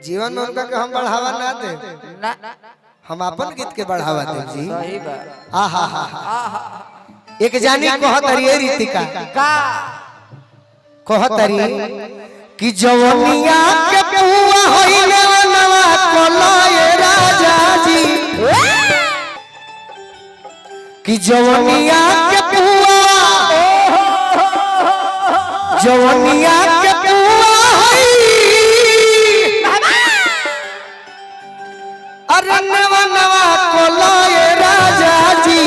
जीवन में उनका के हम बढ़ावा ना दे ना हम अपन गीत के बढ़ावा दे जी। सही बात आहा हा एक जानी कहतरी रीतिका का कहतरी कि जवनिया के पुआ होइले नवा कोलाए राजा जी कि जवनिया के पुआ जवनिया के पुआ होई अरे नवा नवा कोलाए राजा जी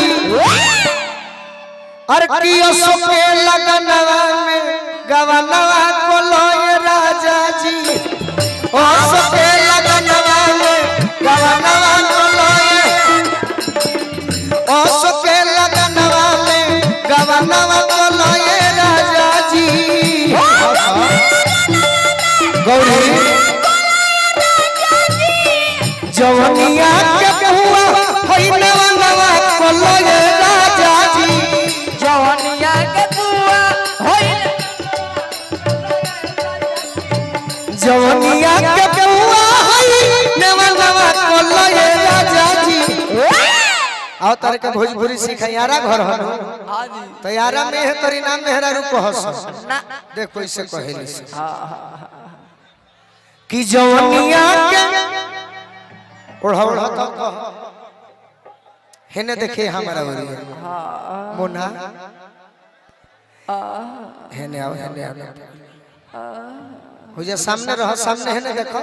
अरे कियो सोके लगनवा में गवनवा कोलाए राजा जी ओ सोके लगनवा में गवनवा कोलाए ओ सोके लगनवा में गवनवा कोलाए राजा जी गौरी जवनिया के पुआ होई नवा नवा कोलाए राजा जी जवनिया के पुआ होइल जवनिया के पुआ होई नवा नवा कोलाए राजा जी आओ तारे के भोजपुरी सिखैयारा घर हन हां जी तो यारा में है तोरी नाम मेहरा रूप हस ना देख कैसे कहेली से हां कि जवनिया के ओढ़ा ओढ़ा तो हेने देखे हमारा वरिया मोना हेने आओ हो जा सामने रह सामने हेने देखो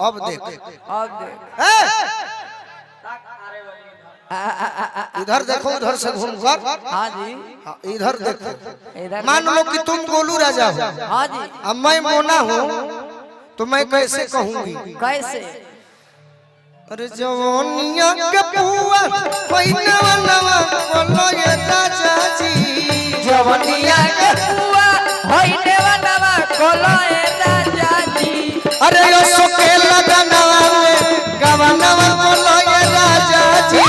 अब देख अब देख इधर देखो उधर से घूम कर हां जी इधर देखो इधर मान लो कि तुम गोलू राजा हो हां जी अब मैं मोना हूँ तो मैं कैसे कहूंगी कैसे अरे जवनिया के पुआ होई नवा नवा कोलाए राजा जी जवनिया के पुआ होइले नवा कोलाए राजा जी अरे यो सोके लगनवा में गवनवा कोलाए राजा जी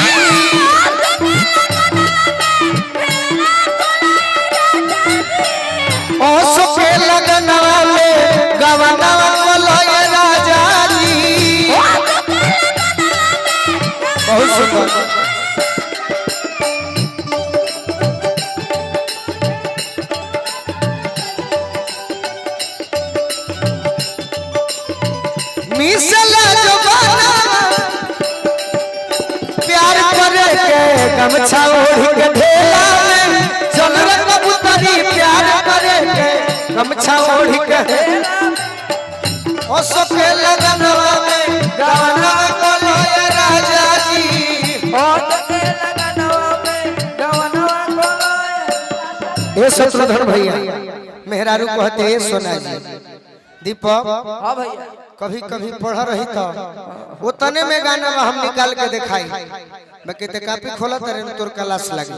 ओ सोके लगनवा में गवनवा कोलाए राजा जी बहुत सुंदर मिसला जो बना प्यार करे के गमछा ओढ़ के ढेला में चल रे कबूतरी प्यार करे के गमछा ओढ़ के ओ सोके लगनवा में गवनवा कोलाए राजा जी ओ के लगनवा में गवनवा कोलाए ए शत्रुधर भैया मेहरारू कहते हैं सोना जी दीपक हां भैया कभी कभी पढ़ रही तो वो तने में गाना हम निकाल के दिखाई मैं कहते कापी खोला तेरे में तोर क्लास लग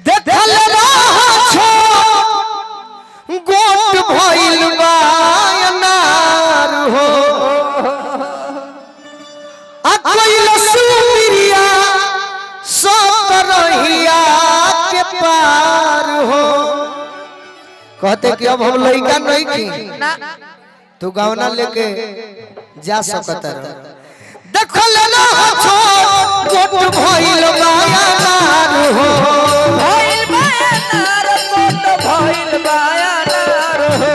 देखल छो गोट भइल बा अनार हो आ कोइल सुमिरिया सतरहिया के पार हो कहते कि अब हम लइका नहीं की ना तू गावना लेके जा सकता रह देखल ना छो गोट भइल बायानार हो भइल बायानार कोट भइल बायानार हो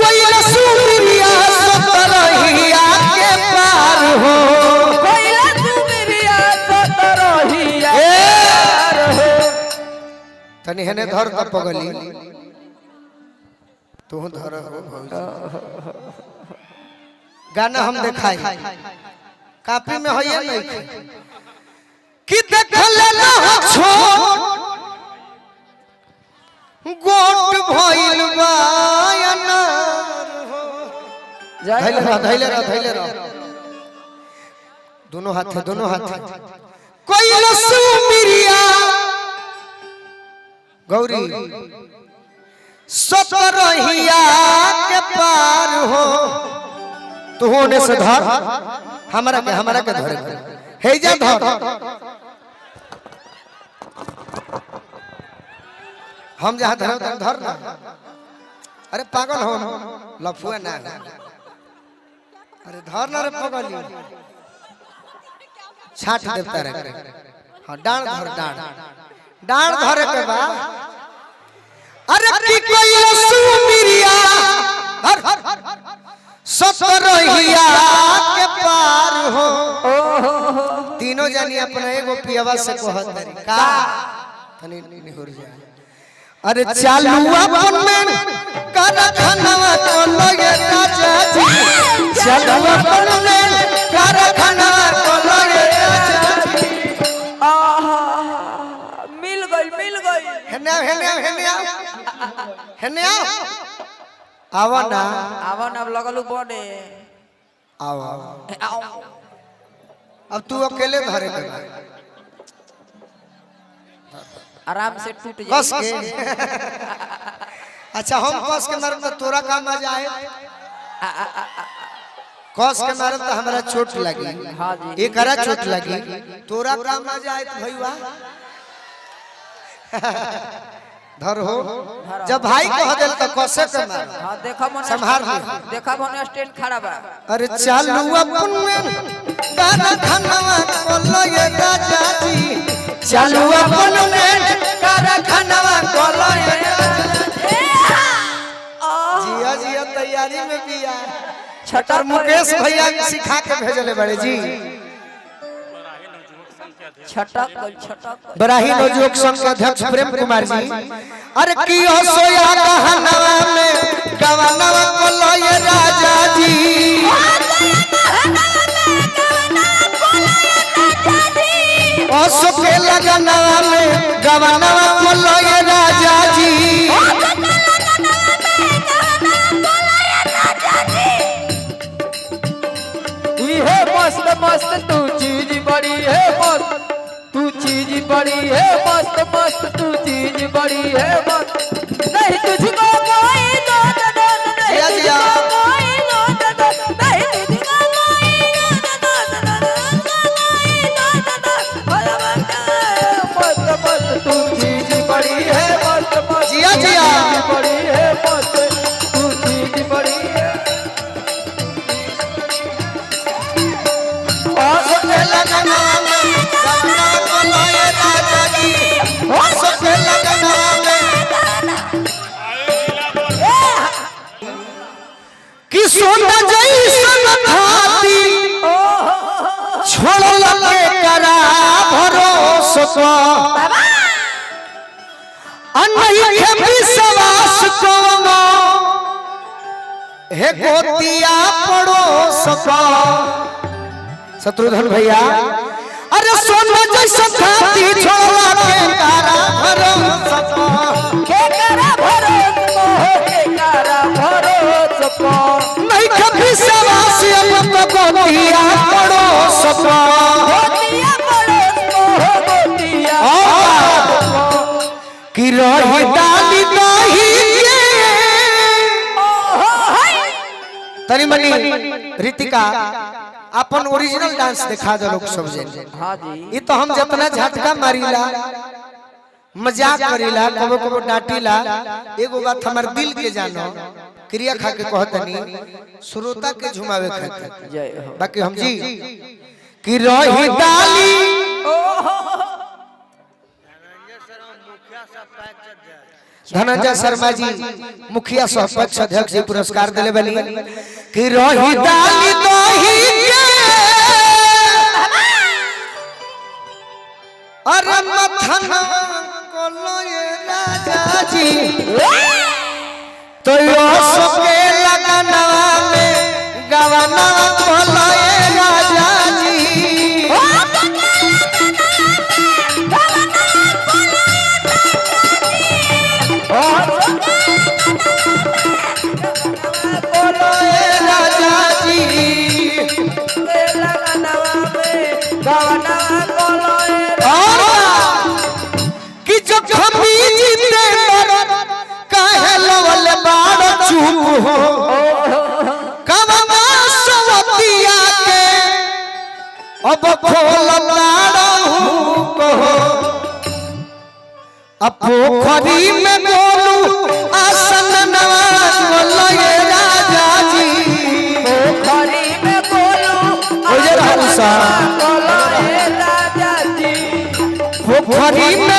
कोई रसूलिया सतरहिया के पार हो कोई रसूलिया सतरहिया पार हो तनी हेने धर त पगली तू धर हो भौजी गाना हम दिखाई कापी में होइए नहीं कि देखल ना छो गोट भइल बायानार हो धैले रह दोनों हाथ कोई सुमिरिया गौरी सतरहिया के पार हो तू होने से धर हमरा के धरे हे जा धर हम जहाँ धर धर ना। अरे पागल हो लफुआ ना। अरे धर ना रे पगली। छाट देवता रे। हाँ डांड धर डांड। डांड धरे के बा। अरे की कोई सुमिरिया हर सतरहिया के पार हो। तीनों जानी अपना एगो पियवा से कहत तरी का तनी निहुर जा। अरे चालू अपन में कारखानावा को लगे राजा जी। चालू अपन में कारखानावा को लगे राजा जी। मिल गई हेने आवा ना आवन अब लगलू बड़े आवा। अब तू अकेले धरे के आराम से टूट कस जाए। के। अच्छा हम कस के मारब तो तोरा काम आ जाए। कस के मारब तो हमरा चोट लगी। हाँ जी। एकरा चोट लगी तोरा काम आ जाए तो भईवा धर हो। जब भाई कह देल तो कसे के मार। हाँ देखा मन संभाल ले। देखा मन स्टैंड खड़ा बा। अरे चालू अपन में कारखानावा को लगे राजा जी। चालू अपन में कारखानावा को लगे जिया जिया तैयारी में बिया। छटर मुकेश भैया सिखा के भेजले बड़े जी। छटक बराही नवयुवक संघ के अध्यक्ष प्रेम कुमार जी। अरे की हो सोया गहनवा में गवनवा को लगे राजा जी। ओ सुखे लगनवा में गवनवा को लगे राजा जी। ये मस्त मस्त तू चीज बड़ी है मस्त तू चीज बड़ी है मस्त मस्त तू चीज बड़ी है मस्त नहीं तुझको कोई दोस्त नहीं जिया। तुझको कोई दोस्त नहीं तुझको कोई मस्त मस्त तू चीज बड़ी है मस्त मस्त जिया जिया। बड़ी है मस्त तू चीज बड़ी है। ओ सुखे लगनवा में गवनवा को लगे राजा जी। ओ सुखे लगनवा में कि सोना जैसन खाती छोड़ लगे करा भरोसा अनही के विश्वास कोनो हे गोतिया पड़ोस शत्रुघ्न भैया। अरे सोना जैसन खाती छोड़ लगे करा भरोसा नहीं कभी सवास अब तो गोतिया पड़ोस कि रही डाली दही तनी मनी ऋतिका अपन ओरिजिनल डांस दिखा दो लोग सब जने। हाँ जी ये तो हम जितना झटका मारीला मजाक करीला कबो कबो डांटीला एगो बात हमार दिल के जानो क्रिया खा के कहतनी श्रोता के झुमावे खातिर जय हो। बाकी हम जी कि रही डाली धनंजय शर्मा जी मुखिया सहपक्ष अध्यक्ष जी पुरस्कार दिले बनी कि रही डाली दही के अरे मथन को लगे राजा जी। तो यो सुखे लगनवा में गवनवा को लगे राजा जी। राजा जी कि जो खमी जीते कहे लवल बाड़ चुप हो कवना सवतिया के अब खोल लाड़ू को अब पोखरी में गोलू आसन नवाज बोलो ये राजा जी पोखरी में गोलू हो ये राजा बोलो ये राजा जी पोखरी में